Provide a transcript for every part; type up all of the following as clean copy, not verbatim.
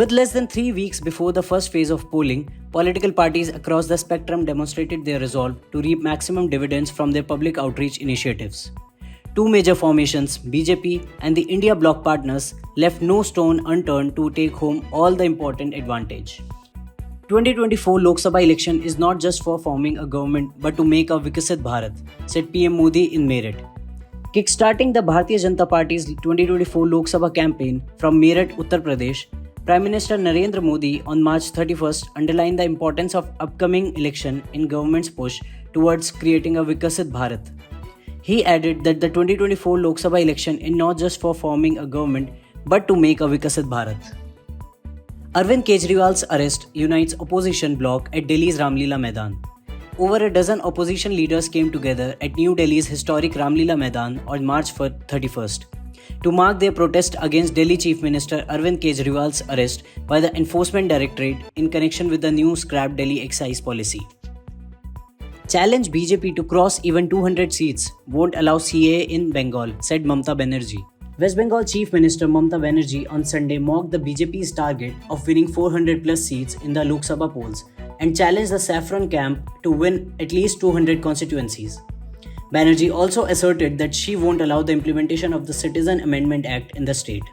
With less than 3 weeks before the first phase of polling, political parties across the spectrum demonstrated their resolve to reap maximum dividends from their public outreach initiatives. Two major formations, BJP and the India Bloc partners, left no stone unturned to take home all the important advantage. 2024 Lok Sabha election is not just for forming a government but to make a Vikasit Bharat, said PM Modi in Meerut. Kickstarting the Bharatiya Janata Party's 2024 Lok Sabha campaign from Meerut, Uttar Pradesh, Prime Minister Narendra Modi on March 31st underlined the importance of upcoming election in government's push towards creating a Vikasit Bharat. He added that the 2024 Lok Sabha election is not just for forming a government but to make a Vikasit Bharat. Arvind Kejriwal's arrest unites opposition bloc at Delhi's Ramlila Maidan. Over a dozen opposition leaders came together at New Delhi's historic Ramlila Maidan on March 31st to mark their protest against Delhi Chief Minister Arvind Kejriwal's arrest by the Enforcement Directorate in connection with the new scrapped Delhi excise policy. Challenge BJP to cross even 200 seats won't allow CAA in Bengal, said Mamata Banerjee. West Bengal Chief Minister Mamata Banerjee on Sunday mocked the BJP's target of winning 400 plus seats in the Lok Sabha polls and challenged the Saffron camp to win at least 200 constituencies. Banerjee also asserted that she won't allow the implementation of the Citizen Amendment Act in the state.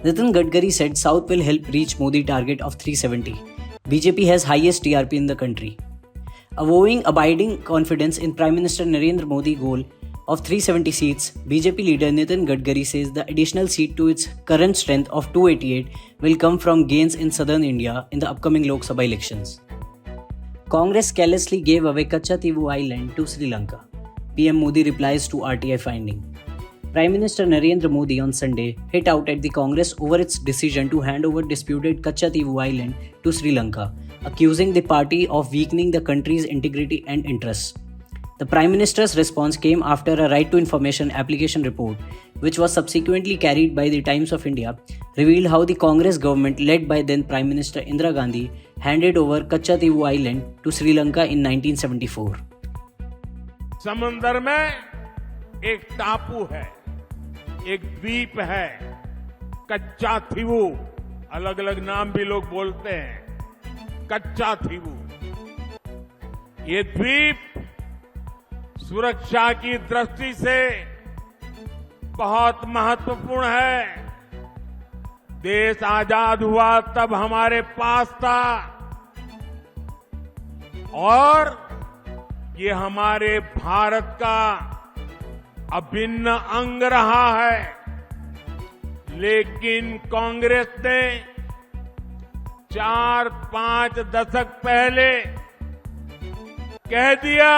Nitin Gadkari said South will help reach Modi target of 370. BJP has highest TRP in the country. Avowing abiding confidence in Prime Minister Narendra Modi goal of 370 seats, BJP leader Nitin Gadkari says the additional seat to its current strength of 288 will come from gains in southern India in the upcoming Lok Sabha elections. Congress carelessly gave away Kachativu Island to Sri Lanka. PM Modi replies to RTI finding. Prime Minister Narendra Modi on Sunday hit out at the Congress over its decision to hand over disputed Kachativu Island to Sri Lanka, accusing the party of weakening the country's integrity and interests. The Prime Minister's response came after a Right to Information application report, which was subsequently carried by the Times of India, revealed how the Congress government led by then Prime Minister Indira Gandhi handed over Kachativu Island to Sri Lanka in 1974. समंदर में एक टापू है, एक द्वीप है, कच्चा थीवू, अलग अलग नाम भी लोग बोलते हैं, कच्चा थीवू। ये द्वीप सुरक्षा की दृष्टि से बहुत महत्वपूर्ण है। देश आजाद हुआ तब हमारे पास था और ये हमारे भारत का अभिन्न अंग रहा है। लेकिन कांग्रेस ने 4-5 दशक पहले कह दिया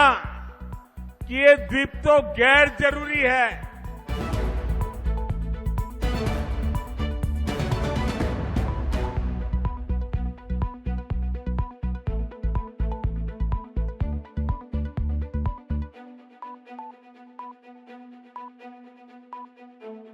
कि ये द्वीप तो गैर जरूरी है,